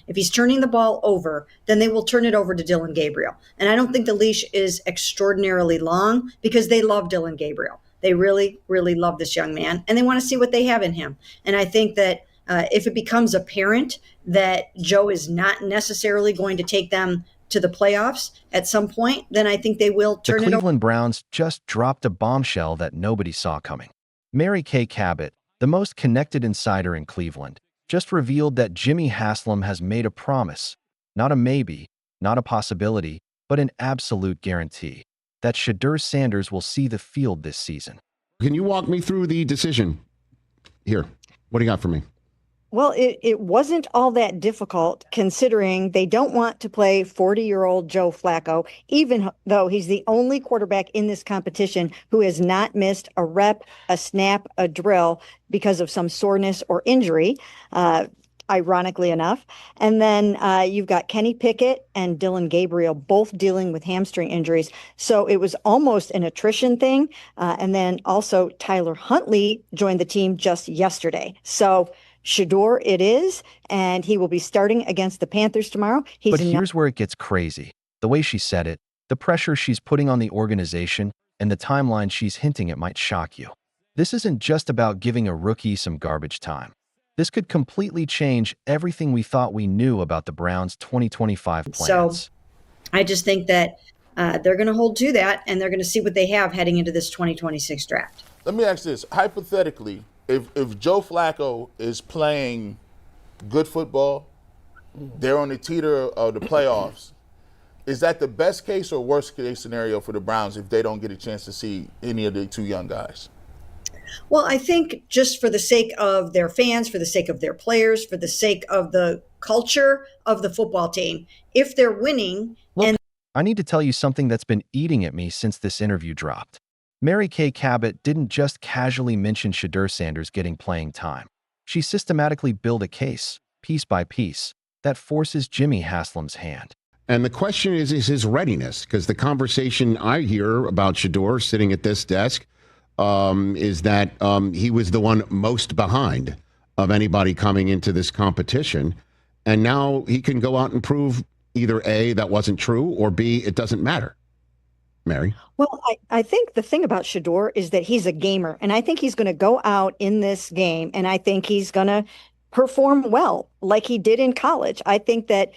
If he's turning the ball over, then they will turn it over to Dylan Gabriel. And I don't think the leash is extraordinarily long because they love Dylan Gabriel. They really, really love this young man, and they want to see what they have in him. And I think that if it becomes apparent that Joe is not necessarily going to take them to the playoffs at some point, then I think they will turn The it over. Cleveland Browns just dropped a bombshell that nobody saw coming. Kay Cabot, the most connected insider in Cleveland, just revealed that Jimmy Haslam has made a promise, not a maybe, not a possibility, but an absolute guarantee, that Shedeur Sanders will see the field this season. Can you walk me through the decision here? What do you got for me? Well, it wasn't all that difficult considering they don't want to play 40-year-old Joe Flacco, even though he's the only quarterback in this competition who has not missed a rep, a snap, a drill because of some soreness or injury, ironically enough. And then you've got Kenny Pickett and Dylan Gabriel both dealing with hamstring injuries. So it was almost an attrition thing. And then also Tyler Huntley joined the team just yesterday. So Shedeur it is, and he will be starting against the Panthers tomorrow. But here's where it gets crazy. The way she said it, the pressure she's putting on the organization, and the timeline she's hinting it might shock you. This isn't just about giving a rookie some garbage time. This could completely change everything we thought we knew about the Browns' 2025 plans. So I just think that they're going to hold to that, and they're going to see what they have heading into this 2026 draft. Let me ask this. Hypothetically, if Joe Flacco is playing good football, they're on the teeter of the playoffs, is that the best case or worst case scenario for the Browns if they don't get a chance to see any of the two young guys? Well, I think just for the sake of their fans, for the sake of their players, for the sake of the culture of the football team, if they're winning. Look, I need to tell you something that's been eating at me since this interview dropped. Kay Cabot didn't just casually mention Shedeur Sanders getting playing time. She systematically built a case, piece by piece, that forces Jimmy Haslam's hand. And the question is his readiness, because the conversation I hear about Shedeur sitting at this desk is that he was the one most behind of anybody coming into this competition. And now he can go out and prove either A, that wasn't true, or B, it doesn't matter. Mary? Well, I think the thing about Shedeur is that he's a gamer, and I think he's going to go out in this game, and I think he's going to perform well like he did in college. I think that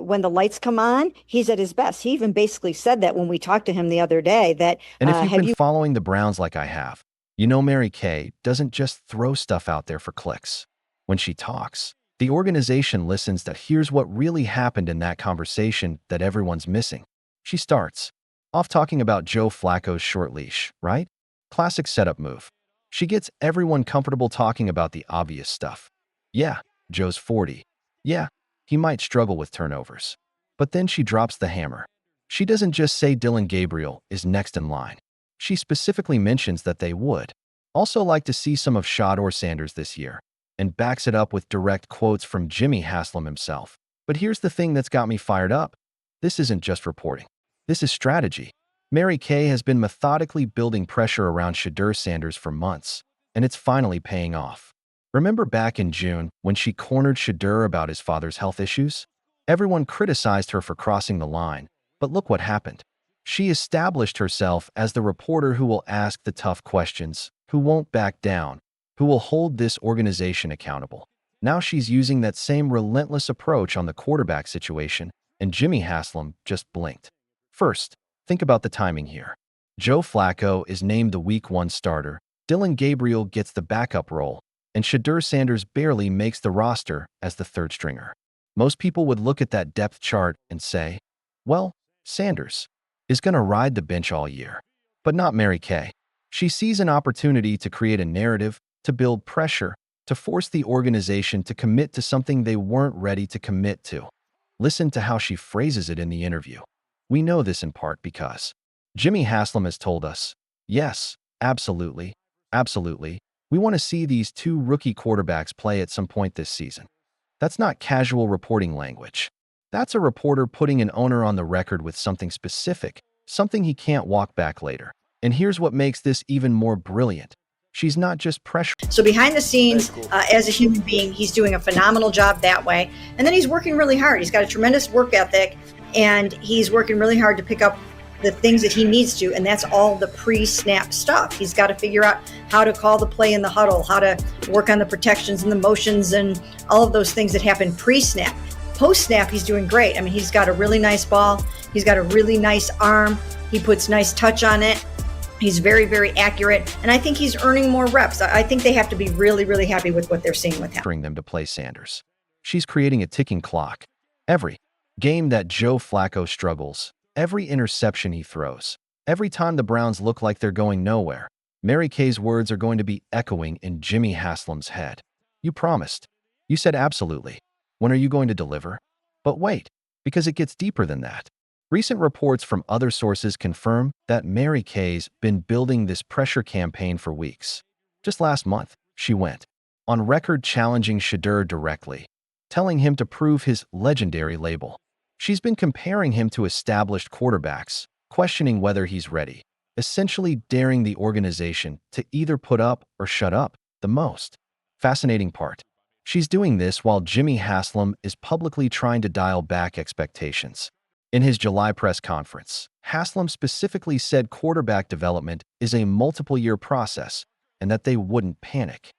when the lights come on, he's at his best. He even basically said that when we talked to him the other day. That and if you've been following the Browns like I have, you know Kay doesn't just throw stuff out there for clicks. When she talks, the organization listens that here's what really happened in that conversation that everyone's missing. She starts off talking about Joe Flacco's short leash, right? Classic setup move. She gets everyone comfortable talking about the obvious stuff. Yeah, Joe's 40. Yeah, he might struggle with turnovers. But then she drops the hammer. She doesn't just say Dylan Gabriel is next in line. She specifically mentions that they would also like to see some of Shedeur Sanders this year, and backs it up with direct quotes from Jimmy Haslam himself. But here's the thing that's got me fired up. This isn't just reporting. This is strategy. Kay has been methodically building pressure around Shedeur Sanders for months, and it's finally paying off. Remember back in June when she cornered Shedeur about his father's health issues? Everyone criticized her for crossing the line, but look what happened. She established herself as the reporter who will ask the tough questions, who won't back down, who will hold this organization accountable. Now she's using that same relentless approach on the quarterback situation, and Jimmy Haslam just blinked. First, think about the timing here. Joe Flacco is named the Week 1 starter, Dylan Gabriel gets the backup role, and Shedeur Sanders barely makes the roster as the third stringer. Most people would look at that depth chart and say, well, Sanders is going to ride the bench all year. But not Kay. She sees an opportunity to create a narrative, to build pressure, to force the organization to commit to something they weren't ready to commit to. Listen to how she phrases it in the interview. We know this in part because Jimmy Haslam has told us, yes, absolutely, absolutely, we want to see these two rookie quarterbacks play at some point this season. That's not casual reporting language. That's a reporter putting an owner on the record with something specific, something he can't walk back later. And here's what makes this even more brilliant. She's not just pressure. So behind the scenes, Very cool. as a human being, he's doing a phenomenal job that way. And then he's working really hard. He's got a tremendous work ethic, and he's working really hard to pick up the things that he needs to. And that's all the pre-snap stuff. He's got to figure out how to call the play in the huddle, how to work on the protections and the motions and all of those things that happen pre-snap. Post-snap, he's doing great. I mean, he's got a really nice ball. He's got a really nice arm. He puts nice touch on it. He's very, very accurate. And I think he's earning more reps. I think they have to be really, really happy with what they're seeing with him. Pressuring them to play Sanders. She's creating a ticking clock. Every game that Joe Flacco struggles, every interception he throws, every time the Browns look like they're going nowhere, Mary Kay's words are going to be echoing in Jimmy Haslam's head. You promised. You said absolutely. When are you going to deliver? But wait, because it gets deeper than that. Recent reports from other sources confirm that Mary Kay's been building this pressure campaign for weeks. Just last month, she went on record challenging Shedeur directly, telling him to prove his legendary label. She's been comparing him to established quarterbacks, questioning whether he's ready, essentially daring the organization to either put up or shut up. The most fascinating part, she's doing this while Jimmy Haslam is publicly trying to dial back expectations. In his July press conference, Haslam specifically said quarterback development is a multiple-year process and that they wouldn't panic.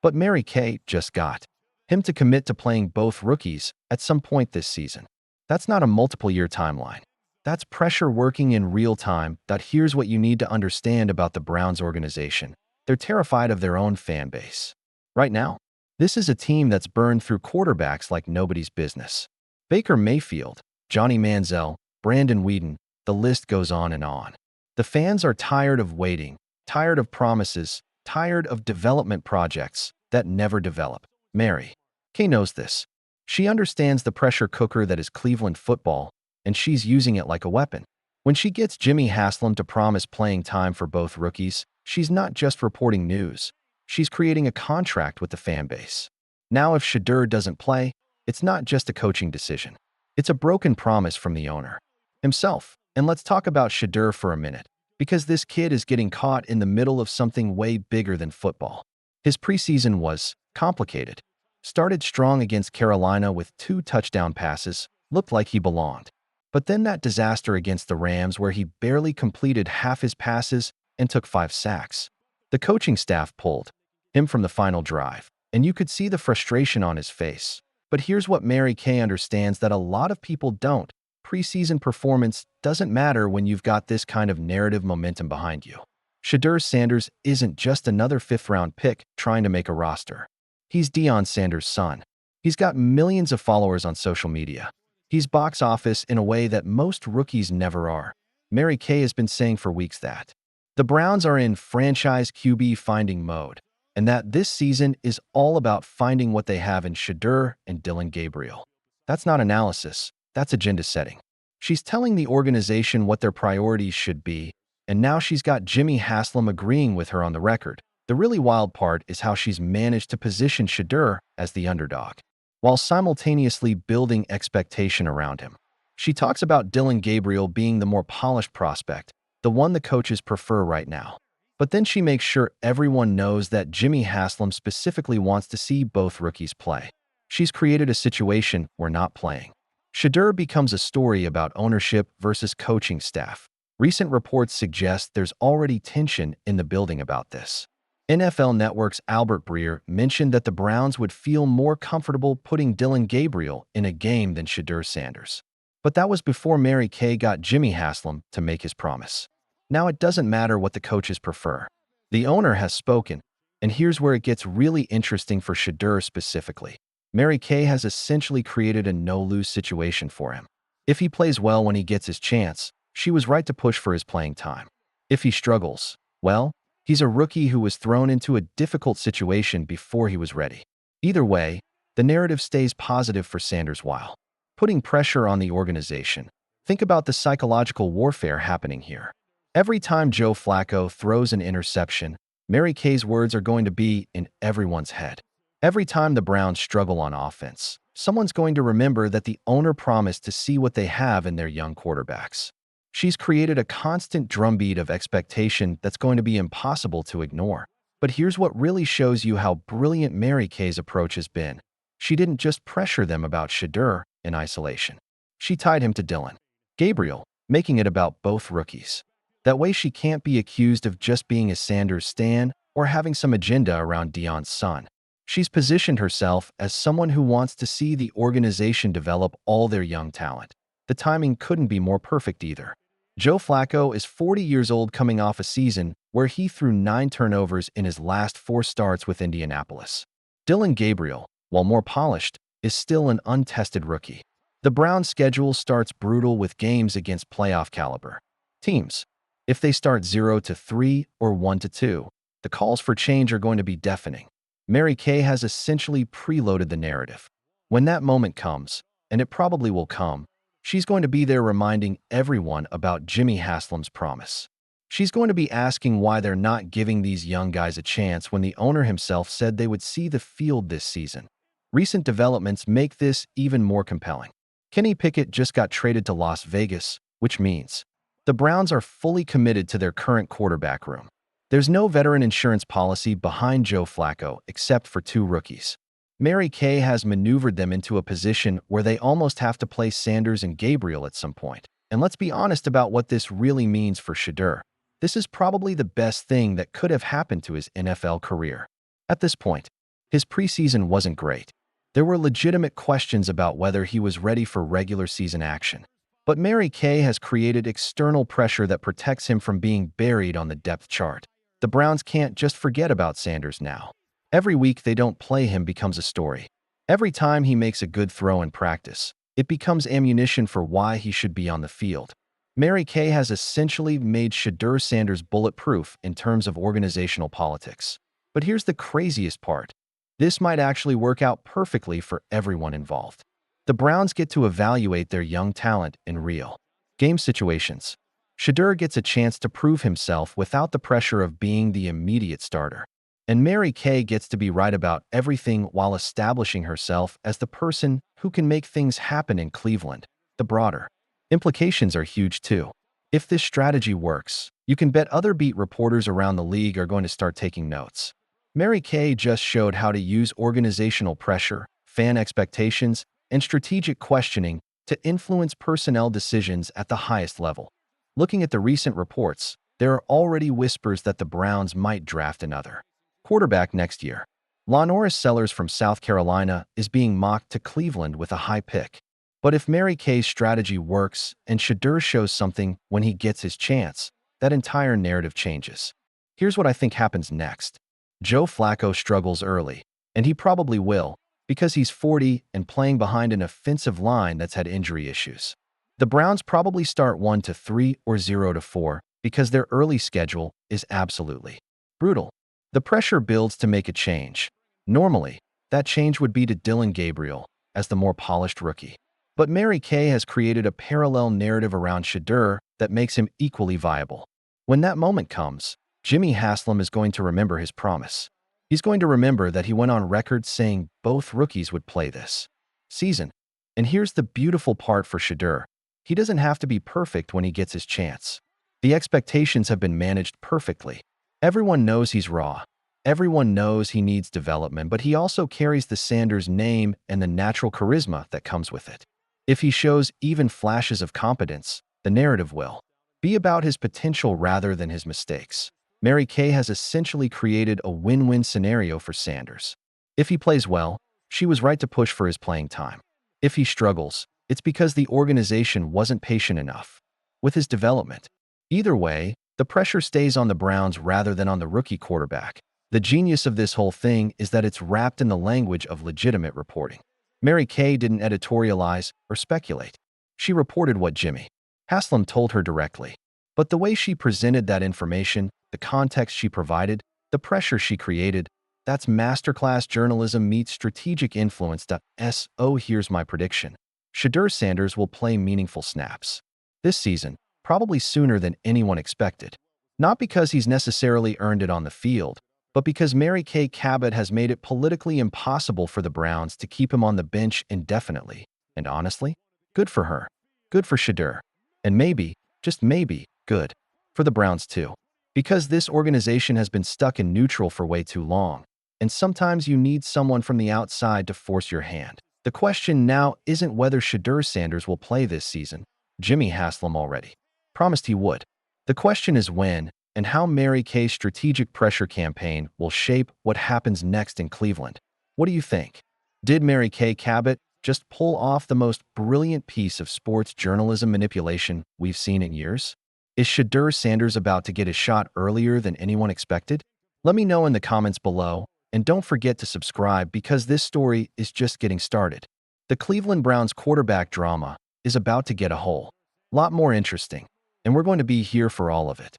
But Mary Kay just got him to commit to playing both rookies at some point this season. That's not a multiple-year timeline. That's pressure working in real time. Here's what you need to understand about the Browns organization. They're terrified of their own fan base. Right now, this is a team that's burned through quarterbacks like nobody's business. Baker Mayfield, Johnny Manziel, Brandon Whedon, the list goes on and on. The fans are tired of waiting, tired of promises, tired of development projects that never develop. Mary Kay knows this. She understands the pressure cooker that is Cleveland football, and she's using it like a weapon. When she gets Jimmy Haslam to promise playing time for both rookies, she's not just reporting news. She's creating a contract with the fan base. Now, if Shedeur doesn't play, it's not just a coaching decision. It's a broken promise from the owner himself. And let's talk about Shedeur for a minute, because this kid is getting caught in the middle of something way bigger than football. His preseason was complicated. Started strong against Carolina with 2 touchdown passes, looked like he belonged. But then that disaster against the Rams where he barely completed half his passes and took 5 sacks. The coaching staff pulled him from the final drive, and you could see the frustration on his face. But here's what Mary Kay understands that a lot of people don't. Preseason performance doesn't matter when you've got this kind of narrative momentum behind you. Shedeur Sanders isn't just another 5th-round pick trying to make a roster. He's Deion Sanders' son. He's got millions of followers on social media. He's box office in a way that most rookies never are. Mary Kay has been saying for weeks that the Browns are in franchise QB finding mode, and that this season is all about finding what they have in Shedeur and Dillon Gabriel. That's not analysis, that's agenda setting. She's telling the organization what their priorities should be, and now she's got Jimmy Haslam agreeing with her on the record. The really wild part is how she's managed to position Shedeur as the underdog, while simultaneously building expectation around him. She talks about Dillon Gabriel being the more polished prospect, the one the coaches prefer right now. But then she makes sure everyone knows that Jimmy Haslam specifically wants to see both rookies play. She's created a situation where not playing Shedeur becomes a story about ownership versus coaching staff. Recent reports suggest there's already tension in the building about this. NFL Network's Albert Breer mentioned that the Browns would feel more comfortable putting Dillon Gabriel in a game than Shedeur Sanders. But that was before Mary Kay got Jimmy Haslam to make his promise. Now it doesn't matter what the coaches prefer. The owner has spoken, and here's where it gets really interesting for Shedeur specifically. Mary Kay has essentially created a no-lose situation for him. If he plays well when he gets his chance, she was right to push for his playing time. If he struggles, well, he's a rookie who was thrown into a difficult situation before he was ready. Either way, the narrative stays positive for Sanders while putting pressure on the organization. Think about the psychological warfare happening here. Every time Joe Flacco throws an interception, Mary Kay's words are going to be in everyone's head. Every time the Browns struggle on offense, someone's going to remember that the owner promised to see what they have in their young quarterbacks. She's created a constant drumbeat of expectation that's going to be impossible to ignore. But here's what really shows you how brilliant Mary Kay's approach has been. She didn't just pressure them about Shedeur in isolation. She tied him to Dylan, Gabriel, making it about both rookies. That way she can't be accused of just being a Sanders stan or having some agenda around Dion's son. She's positioned herself as someone who wants to see the organization develop all their young talent. The timing couldn't be more perfect either. Joe Flacco is 40 years old, coming off a season where he threw 9 turnovers in his last 4 starts with Indianapolis. Dylan Gabriel, while more polished, is still an untested rookie. The Browns' schedule starts brutal with games against playoff caliber teams. If they start 0-3 or 1-2, the calls for change are going to be deafening. Mary Kay has essentially preloaded the narrative. When that moment comes, and it probably will come, she's going to be there reminding everyone about Jimmy Haslam's promise. She's going to be asking why they're not giving these young guys a chance when the owner himself said they would see the field this season. Recent developments make this even more compelling. Kenny Pickett just got traded to Las Vegas, which means the Browns are fully committed to their current quarterback room. There's no veteran insurance policy behind Joe Flacco except for 2 rookies. Mary Kay has maneuvered them into a position where they almost have to play Sanders and Gabriel at some point. And let's be honest about what this really means for Shedeur. This is probably the best thing that could have happened to his NFL career. At this point, his preseason wasn't great. There were legitimate questions about whether he was ready for regular season action. But Mary Kay has created external pressure that protects him from being buried on the depth chart. The Browns can't just forget about Sanders now. Every week they don't play him becomes a story. Every time he makes a good throw in practice, it becomes ammunition for why he should be on the field. Mary Kay has essentially made Shedeur Sanders bulletproof in terms of organizational politics. But here's the craziest part. This might actually work out perfectly for everyone involved. The Browns get to evaluate their young talent in real game situations. Shedeur gets a chance to prove himself without the pressure of being the immediate starter. And Mary Kay gets to be right about everything while establishing herself as the person who can make things happen in Cleveland. The broader implications are huge too. If this strategy works, you can bet other beat reporters around the league are going to start taking notes. Mary Kay just showed how to use organizational pressure, fan expectations, and strategic questioning to influence personnel decisions at the highest level. Looking at the recent reports, there are already whispers that the Browns might draft another quarterback next year. Norris Sellers from South Carolina is being mocked to Cleveland with a high pick. But if Mary Kay's strategy works and Shedeur shows something when he gets his chance, that entire narrative changes. Here's what I think happens next. Joe Flacco struggles early, and he probably will, because he's 40 and playing behind an offensive line that's had injury issues. The Browns probably start 1-3 or 0-4 because their early schedule is absolutely brutal. The pressure builds to make a change. Normally, that change would be to Dylan Gabriel as the more polished rookie. But Mary Kay has created a parallel narrative around Shedeur that makes him equally viable. When that moment comes, Jimmy Haslam is going to remember his promise. He's going to remember that he went on record saying both rookies would play this season. And here's the beautiful part for Shedeur. He doesn't have to be perfect when he gets his chance. The expectations have been managed perfectly. Everyone knows he's raw. Everyone knows he needs development, but he also carries the Sanders name and the natural charisma that comes with it. If he shows even flashes of competence, the narrative will be about his potential rather than his mistakes. Mary Kay has essentially created a win-win scenario for Sanders. If he plays well, she was right to push for his playing time. If he struggles, it's because the organization wasn't patient enough with his development. Either way, the pressure stays on the Browns rather than on the rookie quarterback. The genius of this whole thing is that it's wrapped in the language of legitimate reporting. Mary Kay didn't editorialize or speculate. She reported what Jimmy Haslam told her directly. But the way she presented that information, the context she provided, the pressure she created, that's masterclass journalism meets strategic influence. So here's my prediction. Shedeur Sanders will play meaningful snaps this season, probably sooner than anyone expected. Not because he's necessarily earned it on the field, but because Mary Kay Cabot has made it politically impossible for the Browns to keep him on the bench indefinitely. And honestly, good for her. Good for Shedeur. And maybe, just maybe, good for the Browns too. Because this organization has been stuck in neutral for way too long, and sometimes you need someone from the outside to force your hand. The question now isn't whether Shedeur Sanders will play this season. Jimmy Haslam already promised he would. The question is when and how Mary Kay's strategic pressure campaign will shape what happens next in Cleveland. What do you think? Did Mary Kay Cabot just pull off the most brilliant piece of sports journalism manipulation we've seen in years? Is Shedeur Sanders about to get his shot earlier than anyone expected? Let me know in the comments below, and don't forget to subscribe because this story is just getting started. The Cleveland Browns quarterback drama is about to get a whole lot more interesting, and we're going to be here for all of it.